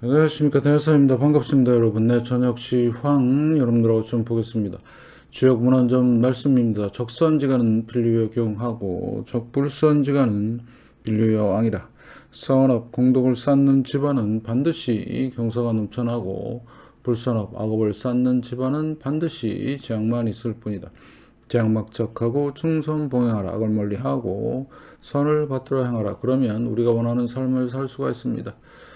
안녕하십니까, 대사입니다. 반갑습니다, 여러분. 네, 저녁 시황 여러분들하고 좀 보겠습니다. 주요 문헌점 말씀입니다. 적선지간은 빌류여경하고 적불선지간은 빌류여왕이라. 선업 공덕을 쌓는 집안은 반드시 경사가 넘쳐나고 불선업 악업을 쌓는 집안은 반드시 재앙만 있을 뿐이다. 재앙막적하고 충성봉행하라. 악을 멀리하고 선을 받들어 행하라. 그러면 우리가 원하는 삶을 살 수가 있습니다.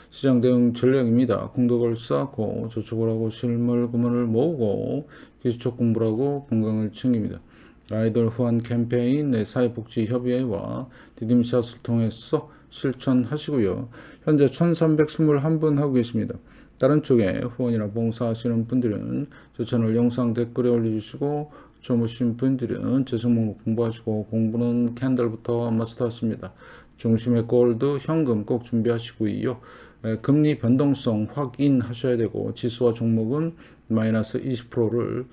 시장 대응 전략입니다. 공덕을 쌓고 저축을 하고 실물 금원을 모으고 기초 공부를 하고 건강을 챙깁니다. 아이들 후원 캠페인 내 사회복지협의회와 디딤샷을 통해서 실천하시고요. 현재 1321분 하고 계십니다. 다른 쪽에 후원이나 봉사하시는 분들은 저 채널 영상 댓글에 올려주시고 젊으신 분들은 제 종목 공부하시고 공부는 캔들부터 마스터하십니다. 중심의 골드 현금 꼭 준비하시고요. 금리 변동성 확인하셔야 되고 지수와 종목은 마이너스 20%를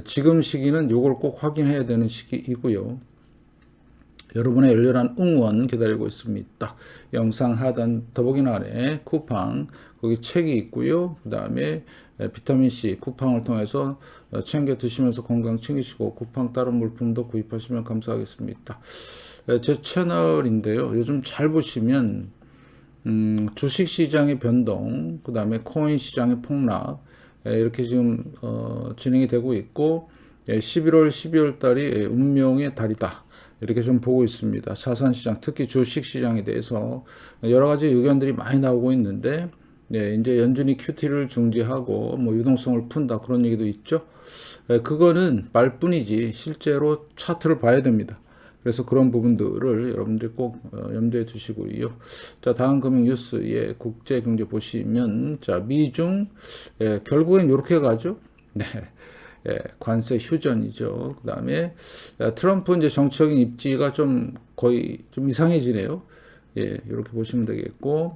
지금 시기는 요걸 꼭 확인해야 되는 시기이고요. 여러분의 열렬한 응원 기다리고 있습니다. 영상 하단 더보기란 아래 쿠팡 거기 책이 있고요. 그 다음에 비타민C 쿠팡을 통해서 챙겨 드시면서 건강 챙기시고 쿠팡 다른 물품도 구입하시면 감사하겠습니다. 제 채널인데요. 요즘 잘 보시면 주식시장의 변동, 그 다음에 코인 시장의 폭락 이렇게 지금 진행이 되고 있고 11월, 12월 달이 운명의 달이다. 이렇게 좀 보고 있습니다. 자산시장, 특히 주식시장에 대해서 여러 가지 의견들이 많이 나오고 있는데, 이제 연준이 QT를 중지하고 뭐 유동성을 푼다 그런 얘기도 있죠. 그거는 말뿐이지 실제로 차트를 봐야 됩니다. 그래서 그런 부분들을 여러분들이 꼭 염두에 두시고요. 자, 다음 금융 뉴스의 국제 경제 보시면, 자, 미중, 결국엔 이렇게 가죠. 네. 관세 휴전이죠. 그 다음에 트럼프 이제 정치적인 입지가 좀 거의 좀 이상해지네요. 이렇게 보시면 되겠고,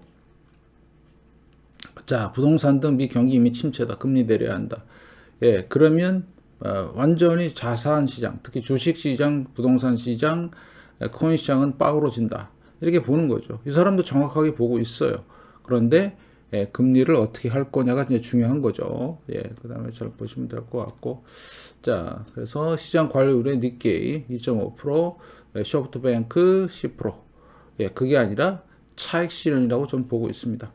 자, 부동산 등 미 경기 이미 침체다. 금리 내려야 한다. 그러면 완전히 자산 시장, 특히 주식 시장, 부동산 시장, 코인 시장은 빠그러진다. 이렇게 보는 거죠. 이 사람도 정확하게 보고 있어요. 그런데 금리를 어떻게 할 거냐가 이제 중요한 거죠. 그 다음에 잘 보시면 될 것 같고. 자, 그래서 시장 관리율의 니케이 2.5%, 소프트뱅크 10%. 그게 아니라 차익 실현이라고 좀 보고 있습니다.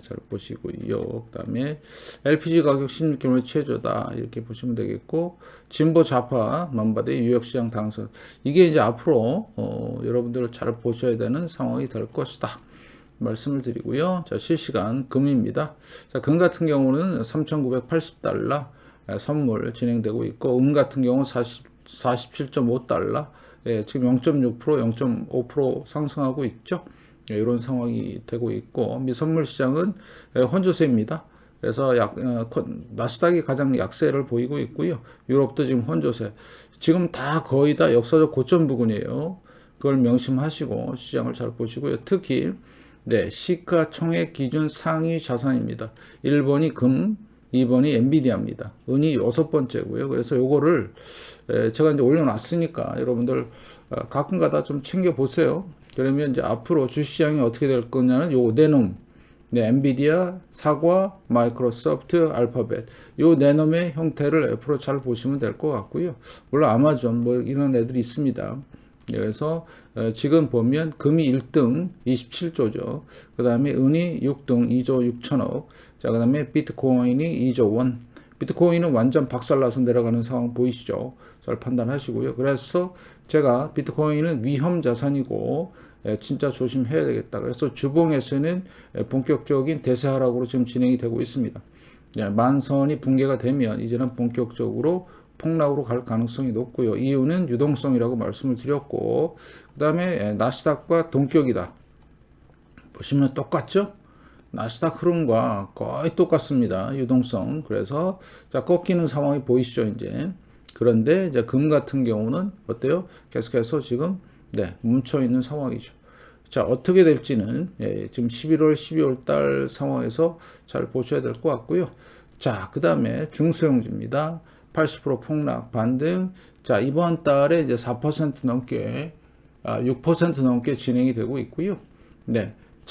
잘 보시고요. 그 다음에 LPG 가격 16개월 최저다. 이렇게 보시면 되겠고, 진보 좌파 만바대 유역시장 당선. 이게 이제 앞으로, 여러분들 잘 보셔야 되는 상황이 될 것이다. 말씀을 드리고요. 자, 실시간 금입니다. 자, 금 같은 경우는 3,980달러 선물 진행되고 있고, 은 같은 경우 47.5달러. 지금 0.6%, 0.5% 상승하고 있죠. 이런 상황이 되고 있고, 미선물 시장은 혼조세입니다. 그래서 나스닥이 가장 약세를 보이고 있고요. 유럽도 지금 혼조세. 지금 다 거의 다 역사적 고점 부근이에요. 그걸 명심하시고 시장을 잘 보시고요. 특히 시가총액 기준 상위 자산입니다. 1번이 금, 2번이 엔비디아입니다. 은이 6번째고요. 그래서 요거를 제가 이제 올려놨으니까 여러분들 가끔가다 좀 챙겨보세요. 그러면 이제 앞으로 주시장이 어떻게 될 거냐는 요 네놈, 엔비디아, 사과, 마이크로소프트, 알파벳 요 네놈의 형태를 앞으로 잘 보시면 될 것 같고요. 물론 아마존 뭐 이런 애들이 있습니다. 그래서 지금 보면 금이 1등 27조죠. 그 다음에 은이 6등 2조 6천억. 자, 그 다음에 비트코인이 2조 원. 비트코인은 완전 박살나서 내려가는 상황 보이시죠? 잘 판단하시고요. 그래서 제가 비트코인은 위험 자산이고 진짜 조심해야 되겠다. 그래서 주봉에서는 본격적인 대세 하락으로 지금 진행이 되고 있습니다. 만선이 붕괴가 되면 이제는 본격적으로 폭락으로 갈 가능성이 높고요. 이유는 유동성이라고 말씀을 드렸고, 그 다음에 나스닥과 동격이다. 보시면 똑같죠? 나스닥 흐름과 거의 똑같습니다. 유동성. 그래서 자, 꺾이는 상황이 보이시죠, 이제. 그런데 이제 금 같은 경우는 어때요? 계속해서 지금 멈춰 있는 상황이죠. 자, 어떻게 될지는 지금 11월, 12월 달 상황에서 잘 보셔야 될 것 같고요. 자, 그 다음에 중소형주입니다. 80% 폭락 반등. 자, 이번 달에 이제 4% 넘게, 6% 넘게 진행이 되고 있고요.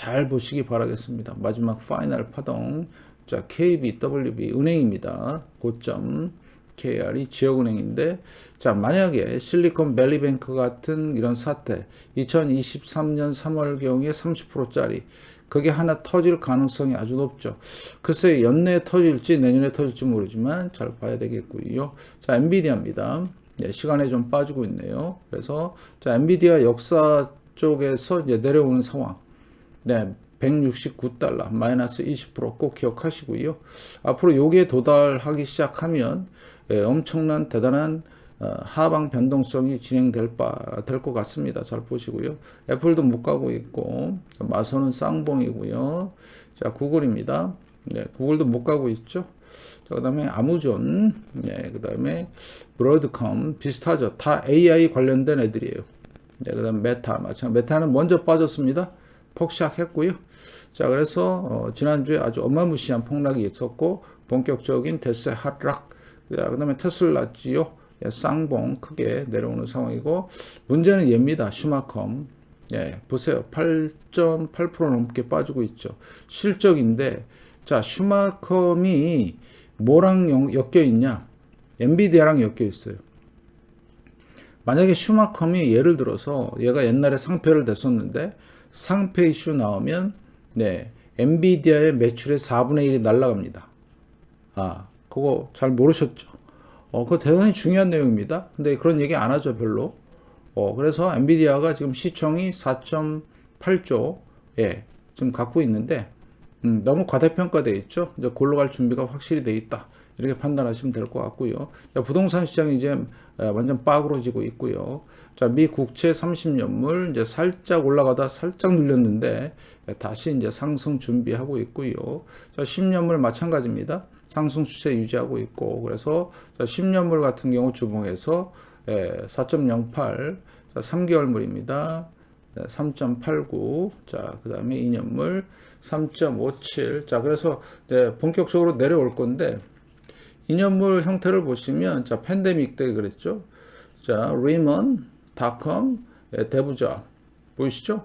잘 보시기 바라겠습니다. 마지막 파이널 파동. 자, KBWB 은행입니다. 고점 KR이 지역은행인데, 자, 만약에 실리콘밸리뱅크 같은 이런 사태 2023년 3월경에 30%짜리 그게 하나 터질 가능성이 아주 높죠. 글쎄 연내에 터질지 내년에 터질지 모르지만 잘 봐야 되겠고요. 자, 엔비디아입니다. 네, 시간에 좀 빠지고 있네요. 그래서 자, 엔비디아 역사 쪽에서 이제 내려오는 상황. 네, 169달러 마이너스 20%꼭 기억하시고요. 앞으로 요게 도달하기 시작하면 엄청난 대단한 하방 변동성이 진행될 것 같습니다. 잘 보시고요. 애플도 못 가고 있고, 마선은 쌍봉이고요. 자, 구글입니다. 네, 구글도 못 가고 있죠. 자, 그 다음에 아마존, 네, 그 다음에 브로드컴 비슷하죠. 다 AI 관련된 애들이에요. 네, 그 다음 메타, 마찬가지. 메타는 먼저 빠졌습니다. 폭삭했고요. 자, 그래서 지난주에 아주 어마무시한 폭락이 있었고, 본격적인 대세 하락. 그 다음에 테슬라지요. 쌍봉 크게 내려오는 상황이고, 문제는 얘입니다. 슈마컴. 예, 보세요. 8.8% 넘게 빠지고 있죠. 실적인데, 자, 슈마컴이 뭐랑 엮여 있냐? 엔비디아랑 엮여 있어요. 만약에 슈마컴이 예를 들어서 얘가 옛날에 상패를 냈었는데 상패 이슈 나오면 네, 엔비디아의 매출의 4분의 1이 날아갑니다. 아, 그거 잘 모르셨죠? 그거 대단히 중요한 내용입니다. 근데 그런 얘기 안 하죠, 별로. 그래서 엔비디아가 지금 시총이 4.8조, 예, 지금 갖고 있는데, 너무 과대평가되어 있죠? 이제 골로 갈 준비가 확실히 돼 있다. 이렇게 판단하시면 될 것 같고요. 자, 부동산 시장이 이제 완전 빠그러지고 있고요. 자, 미 국채 30년물 이제 살짝 올라가다 살짝 눌렸는데 다시 이제 상승 준비하고 있고요. 자, 10년물 마찬가지입니다. 상승 추세 유지하고 있고, 그래서 자, 10년물 같은 경우 주봉에서 4.08, 자, 3개월물입니다. 3.89, 자, 그 다음에 2년물 3.57. 자, 그래서 네, 본격적으로 내려올 건데, 2년물 형태를 보시면, 자, 팬데믹 때 그랬죠. 자, 리먼, 닷컴, 대부자. 보이시죠?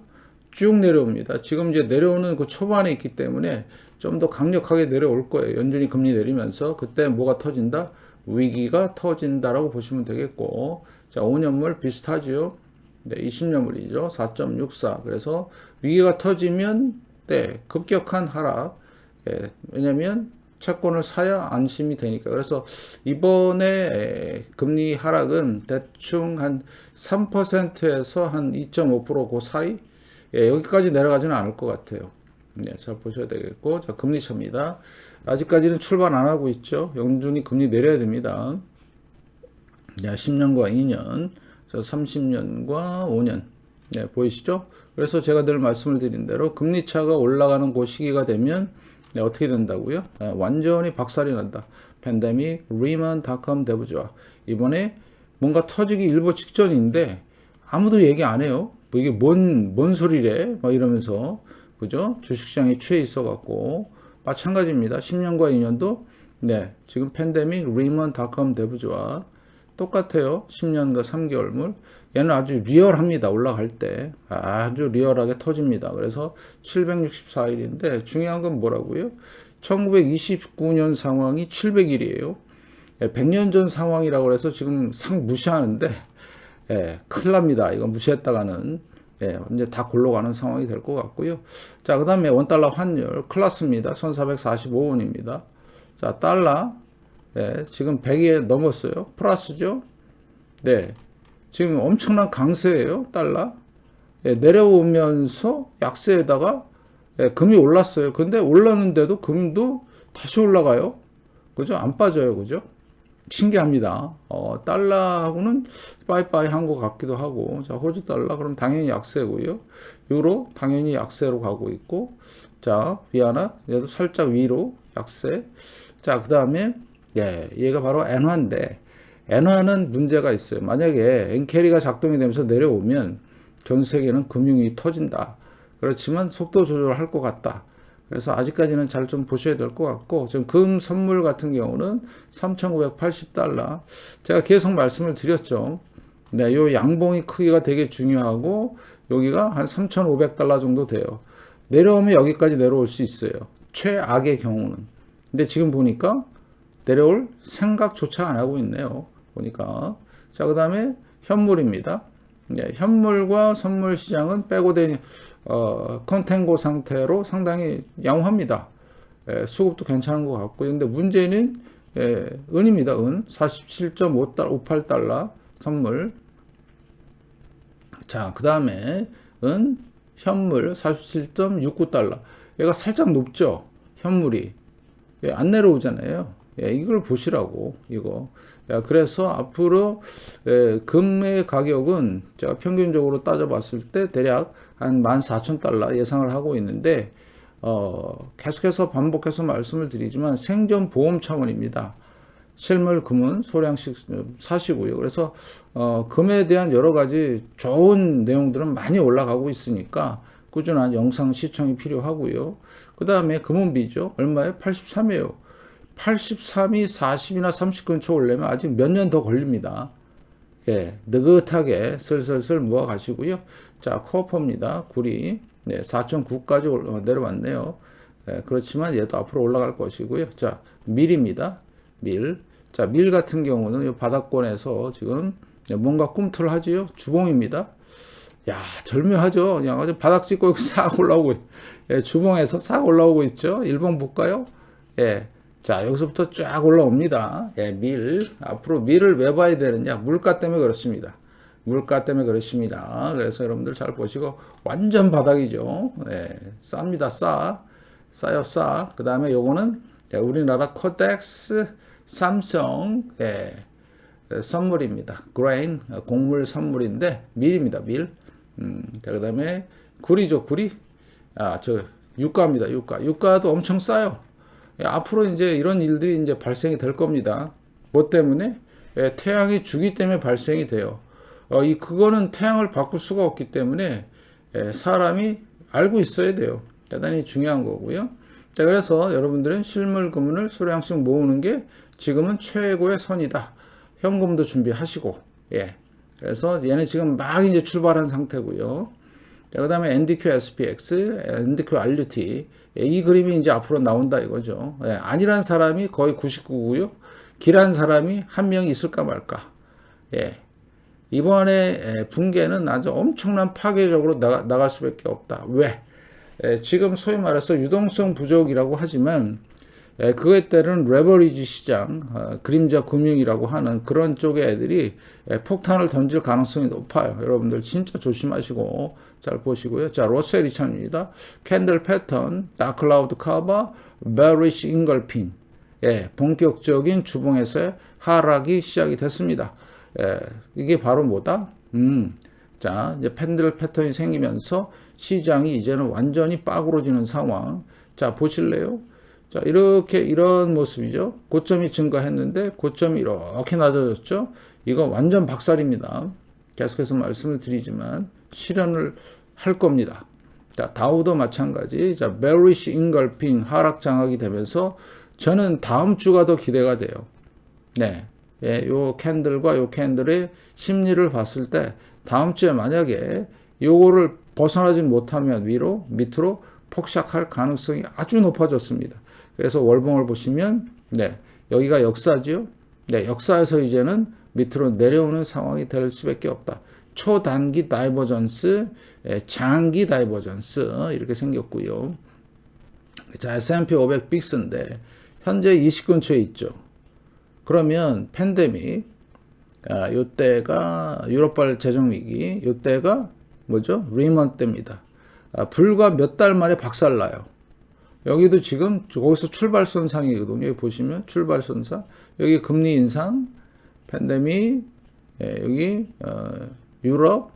쭉 내려옵니다. 지금 이제 내려오는 그 초반에 있기 때문에 좀 더 강력하게 내려올 거예요. 연준이 금리 내리면서. 그때 뭐가 터진다? 위기가 터진다라고 보시면 되겠고. 자, 5년물 비슷하죠. 네, 20년물이죠. 4.64. 그래서 위기가 터지면, 네, 급격한 하락. 예, 왜냐면 채권을 사야 안심이 되니까. 그래서 이번에 금리 하락은 대충 한 3%에서 한 2.5% 그 사이, 예, 여기까지 내려가지는 않을 것 같아요. 네, 잘 보셔야 되겠고. 자, 금리 차입니다. 아직까지는 출발 안 하고 있죠. 연준이 금리 내려야 됩니다. 야, 10년과 2년, 자, 30년과 5년. 네, 보이시죠? 그래서 제가 늘 말씀을 드린 대로 금리 차가 올라가는 그 시기가 되면 네, 어떻게 된다고요? 네, 완전히 박살이 난다. 팬데믹, 리먼, 닷컴, 대부자. 이번에 뭔가 터지기 일보 직전인데 아무도 얘기 안 해요. 뭐 이게 뭔 소리래? 막 이러면서, 그죠? 주식시장에 취해 있어갖고 마찬가지입니다. 10년과 2년도 네, 지금 팬데믹, 리먼, 닷컴, 대부자 똑같아요. 10년과 3개월물. 얘는 아주 리얼합니다. 올라갈 때. 아주 리얼하게 터집니다. 그래서 764일인데 중요한 건 뭐라고요? 1929년 상황이 700일이에요. 100년 전 상황이라고 해서 지금 상 무시하는데, 예, 큰일 납니다. 이거 무시했다가는, 예, 이제 다 골로 가는 상황이 될 것 같고요. 자, 그 다음에 원달러 환율, 클라스입니다. 1445원입니다. 자, 달러. 네, 지금 100에 넘었어요. 플러스죠? 네. 지금 엄청난 강세예요. 달러. 네, 내려오면서 약세에다가 네, 금이 올랐어요. 근데 올랐는데도 금도 다시 올라가요. 그죠? 안 빠져요. 그죠? 신기합니다. 달러하고는 빠이빠이 한 것 같기도 하고. 자, 호주 달러 그럼 당연히 약세고요. 유로 당연히 약세로 가고 있고. 자, 위안화 얘도 살짝 위로 약세. 자, 그 다음에 예, 얘가 바로 엔화인데, 엔화는 문제가 있어요. 만약에 엔캐리가 작동이 되면서 내려오면 전 세계는 금융이 터진다. 그렇지만 속도 조절할 것 같다. 그래서 아직까지는 잘 좀 보셔야 될 것 같고, 지금 금 선물 같은 경우는 3,980달러. 제가 계속 말씀을 드렸죠. 네, 요 양봉이 크기가 되게 중요하고, 여기가 한 3,500달러 정도 돼요. 내려오면 여기까지 내려올 수 있어요. 최악의 경우는. 근데 지금 보니까 내려올 생각조차 안 하고 있네요. 보니까. 자, 그 다음에 현물입니다. 네, 현물과 선물 시장은 빼고된 컨탱고 상태로 상당히 양호합니다. 수급도 괜찮은 것 같고요. 근데 문제는 은입니다. 은 47.58달러 선물. 자, 그 다음에 은 현물 47.69달러. 얘가 살짝 높죠. 현물이 안 내려오잖아요. 이걸 보시라고 이거. 그래서 앞으로 금의 가격은 제가 평균적으로 따져봤을 때 대략 한 14,000달러 예상을 하고 있는데 계속해서 반복해서 말씀을 드리지만 생존 보험 차원입니다. 실물 금은 소량씩 사시고요. 그래서 금에 대한 여러 가지 좋은 내용들은 많이 올라가고 있으니까 꾸준한 영상 시청이 필요하고요. 그 다음에 금은비죠. 얼마에? 83이에요. 83이 40이나 30 근처 올려면 아직 몇 년 더 걸립니다. 예, 느긋하게 슬슬슬 모아 가시고요. 자, 코어퍼입니다. 구리. 네, 4.9까지 내려왔네요. 예, 그렇지만 얘도 앞으로 올라갈 것이고요. 자, 밀입니다. 밀. 자, 밀 같은 경우는 이 바닥권에서 지금 뭔가 꿈틀 하지요. 주봉입니다. 야, 절묘하죠. 그냥 아주 바닥 찍고 싹 올라오고, 예, 주봉에서 싹 올라오고 있죠. 일봉 볼까요? 예. 자, 여기서부터 쫙 올라옵니다. 예, 밀. 앞으로 밀을 왜 봐야 되느냐? 물가 때문에 그렇습니다. 물가 때문에 그렇습니다. 그래서 여러분들 잘 보시고, 완전 바닥이죠. 예, 쌉니다. 싸요, 싸. 그 다음에 요거는 우리나라 코덱스 삼성, 예, 선물입니다. 그레인, 곡물 선물인데, 밀입니다. 밀. 그 다음에 구리죠, 구리. 아, 유가입니다. 유가도 엄청 싸요. 앞으로 이제 이런 일들이 이제 발생이 될 겁니다. 뭐 때문에? 태양의 주기 때문에 발생이 돼요. 그거는 태양을 바꿀 수가 없기 때문에 사람이 알고 있어야 돼요. 대단히 중요한 거고요. 자, 그래서 여러분들은 실물 금을 소량씩 모으는 게 지금은 최고의 선이다. 현금도 준비하시고, 예. 그래서 얘는 지금 막 이제 출발한 상태고요. 그 다음에 NDQ SPX, NDQ RUT. 이 그림이 이제 앞으로 나온다 이거죠. 예, 아니란 사람이 거의 99고요. 기란 사람이 한 명 있을까 말까. 예. 이번에 붕괴는 아주 엄청난 파괴적으로 나갈 수밖에 없다. 왜? 지금 소위 말해서 유동성 부족이라고 하지만 그거에 따른 레버리지 시장, 그림자 금융이라고 하는 그런 쪽의 애들이 폭탄을 던질 가능성이 높아요. 여러분들 진짜 조심하시고 잘 보시고요. 자, 로셀 2000입니다. 캔들 패턴, 다크클라우드 커버, 베리시 잉걸핑. 예, 본격적인 주봉에서의 하락이 시작이 됐습니다. 이게 바로 뭐다? 자, 이제 캔들 패턴이 생기면서 시장이 이제는 완전히 빠그러지는 상황. 자, 보실래요? 자, 이런 모습이죠. 고점이 증가했는데 고점이 이렇게 낮아졌죠. 이거 완전 박살입니다. 계속해서 말씀을 드리지만 실현을 할 겁니다. 자, 다우도 마찬가지. 자, 베리시 잉걸핑 하락 장악이 되면서 저는 다음 주가 더 기대가 돼요. 네. 예, 요 캔들과 요 캔들의 심리를 봤을 때 다음 주에 만약에 요거를 벗어나지 못하면 위로 밑으로 폭삭할 가능성이 아주 높아졌습니다. 그래서 월봉을 보시면 네, 여기가 역사죠. 네, 역사에서 이제는 밑으로 내려오는 상황이 될 수밖에 없다. 초단기 다이버전스, 장기 다이버전스 이렇게 생겼고요. 자, S&P 500 빅스인데 현재 20 근처에 있죠. 그러면 팬데믹, 요때가 유럽발 재정위기, 요때가 뭐죠? 리먼 때입니다. 불과 몇 달 만에 박살나요. 여기도 지금 거기서 출발선상이거든요. 여기 보시면 출발선상. 여기 금리 인상, 팬데믹, 여기 유럽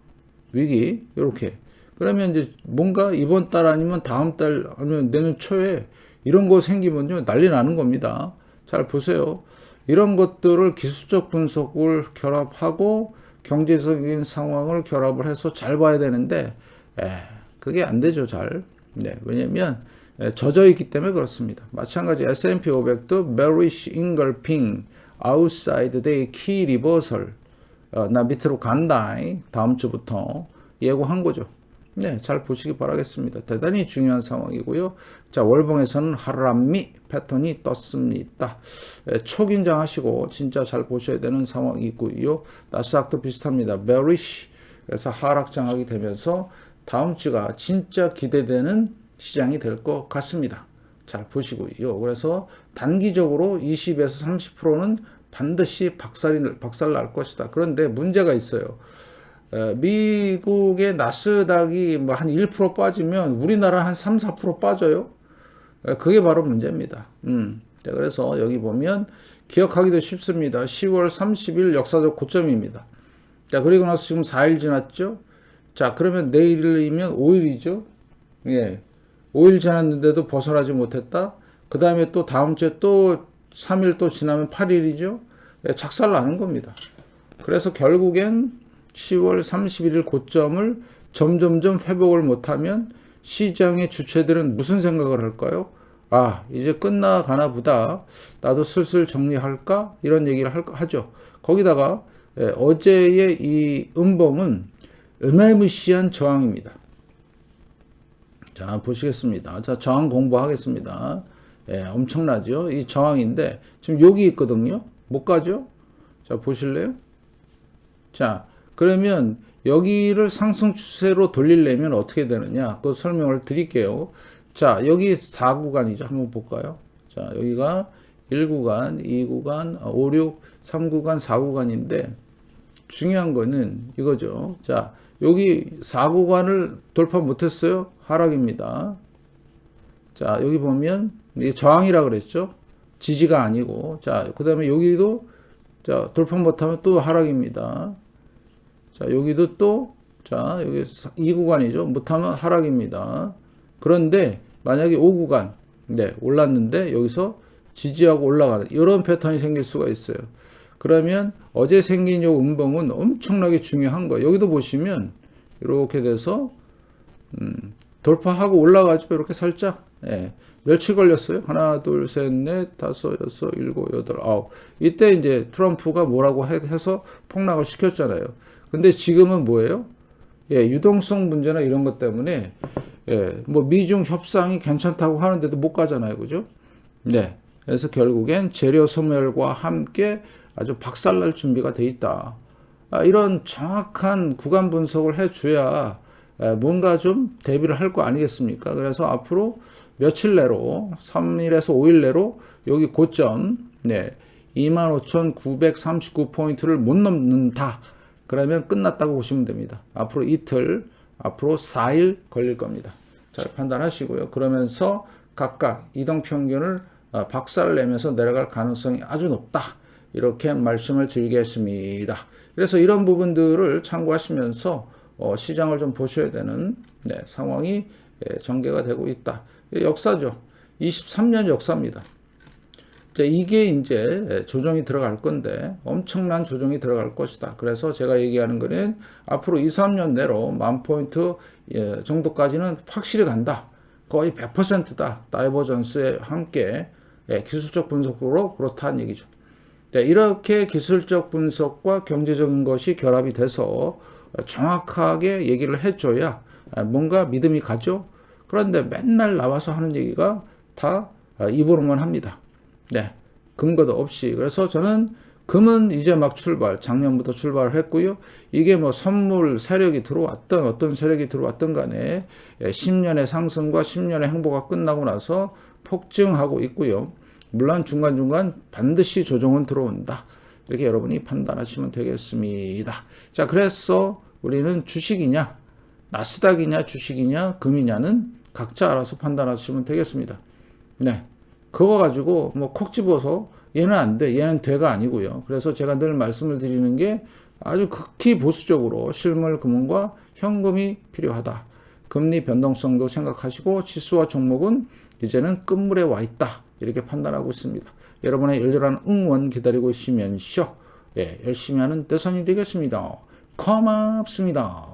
위기 이렇게. 그러면 이제 뭔가 이번 달 아니면 다음 달 아니면 내년 초에 이런 거 생기면요 난리 나는 겁니다. 잘 보세요. 이런 것들을 기술적 분석을 결합하고 경제적인 상황을 결합을 해서 잘 봐야 되는데 그게 안 되죠 잘. 네, 왜냐면 젖어 있기 때문에 그렇습니다. 마찬가지 S&P 500도 bearish engulfing outside day key reversal 나 밑으로 간다 다음 주부터 예고한 거죠. 네, 잘 보시기 바라겠습니다. 대단히 중요한 상황이고요. 자, 월봉에서는 하람미 패턴이 떴습니다. 초긴장하시고 진짜 잘 보셔야 되는 상황이고요. 나스닥도 비슷합니다. bearish. 그래서 하락장하게 되면서 다음 주가 진짜 기대되는 시장이 될 것 같습니다. 잘 보시고요. 그래서 단기적으로 20에서 30%는 반드시 박살 날 것이다. 그런데 문제가 있어요. 미국의 나스닥이 뭐 한 1% 빠지면 우리나라 한 3, 4% 빠져요. 그게 바로 문제입니다. 그래서 여기 보면 기억하기도 쉽습니다. 10월 30일 역사적 고점입니다. 자, 그리고 나서 지금 4일 지났죠? 자, 그러면 내일이면 5일이죠? 예. 5일 지났는데도 벗어나지 못했다? 그 다음에 또 다음 주에 또 3일 또 지나면 8일이죠? 예, 작살 나는 겁니다. 그래서 결국엔 10월 31일 고점을 점점점 회복을 못하면 시장의 주체들은 무슨 생각을 할까요? 아, 이제 끝나가나 보다. 나도 슬슬 정리할까? 이런 얘기를 하죠. 거기다가 어제의 이 음봉은 어마무시한 저항입니다. 자, 보시겠습니다. 자, 저항 공부하겠습니다. 엄청나죠? 이 저항인데 지금 여기 있거든요. 못 가죠? 자, 보실래요? 자, 그러면 여기를 상승 추세로 돌리려면 어떻게 되느냐? 그 설명을 드릴게요. 자, 여기 4구간이죠. 한번 볼까요? 자, 여기가 1구간, 2구간, 5, 6, 3구간, 4구간인데 중요한 거는 이거죠. 자, 여기 4구간을 돌파 못했어요. 하락입니다. 자, 여기 보면 이게 저항이라 그랬죠. 지지가 아니고. 자, 그 다음에 여기도 자, 돌파 못하면 또 하락입니다. 자, 여기도 또, 자, 여기 2구간이죠. 못하면 하락입니다. 그런데 만약에 5구간, 네, 올랐는데 여기서 지지하고 올라가는 이런 패턴이 생길 수가 있어요. 그러면 어제 생긴 요 음봉은 엄청나게 중요한 거예요. 여기도 보시면 이렇게 돼서 돌파하고 올라가죠. 이렇게 살짝. 예. 며칠 걸렸어요? 하나, 둘, 셋, 넷, 다섯, 여섯, 일곱, 여덟, 아홉. 이때 이제 트럼프가 뭐라고 해서 폭락을 시켰잖아요. 근데 지금은 뭐예요? 예, 유동성 문제나 이런 것 때문에 예, 뭐 미중 협상이 괜찮다고 하는데도 못 가잖아요. 그죠? 네. 그래서 결국엔 재료 소멸과 함께 아주 박살날 준비가 돼 있다. 이런 정확한 구간 분석을 해줘야 뭔가 좀 대비를 할 거 아니겠습니까? 그래서 앞으로 며칠 내로 3일에서 5일 내로 여기 고점 네, 25,939포인트를 못 넘는다. 그러면 끝났다고 보시면 됩니다. 앞으로 이틀, 앞으로 4일 걸릴 겁니다. 잘 판단하시고요. 그러면서 각각 이동평균을 박살내면서 내려갈 가능성이 아주 높다. 이렇게 말씀을 드리겠습니다. 그래서 이런 부분들을 참고하시면서 시장을 좀 보셔야 되는 상황이 전개가 되고 있다. 역사죠. 23년 역사입니다. 이게 이제 조정이 들어갈 건데 엄청난 조정이 들어갈 것이다. 그래서 제가 얘기하는 거는 앞으로 2, 3년 내로 10,000포인트 정도까지는 확실히 간다. 거의 100%다. 다이버전스에 함께 기술적 분석으로 그렇다는 얘기죠. 이렇게 기술적 분석과 경제적인 것이 결합이 돼서 정확하게 얘기를 해줘야 뭔가 믿음이 가죠. 그런데 맨날 나와서 하는 얘기가 다 입으로만 합니다. 네, 근거도 없이. 그래서 저는 금은 이제 막 작년부터 출발을 했고요. 이게 뭐 선물 세력이 들어왔던 어떤 세력이 들어왔던 간에 10년의 상승과 10년의 행보가 끝나고 나서 폭증하고 있고요. 물론 중간중간 반드시 조정은 들어온다. 이렇게 여러분이 판단하시면 되겠습니다. 자, 그래서 우리는 주식이냐, 나스닥이냐, 주식이냐, 금이냐는 각자 알아서 판단하시면 되겠습니다. 네. 그거 가지고 뭐 콕 집어서 얘는 안 돼, 얘는 돼가 아니고요. 그래서 제가 늘 말씀을 드리는 게 아주 극히 보수적으로 실물 금융과 현금이 필요하다. 금리 변동성도 생각하시고 지수와 종목은 이제는 끝물에 와 있다. 이렇게 판단하고 있습니다. 여러분의 열렬한 응원 기다리고 있으면서 열심히 하는 대선이 되겠습니다. 고맙습니다.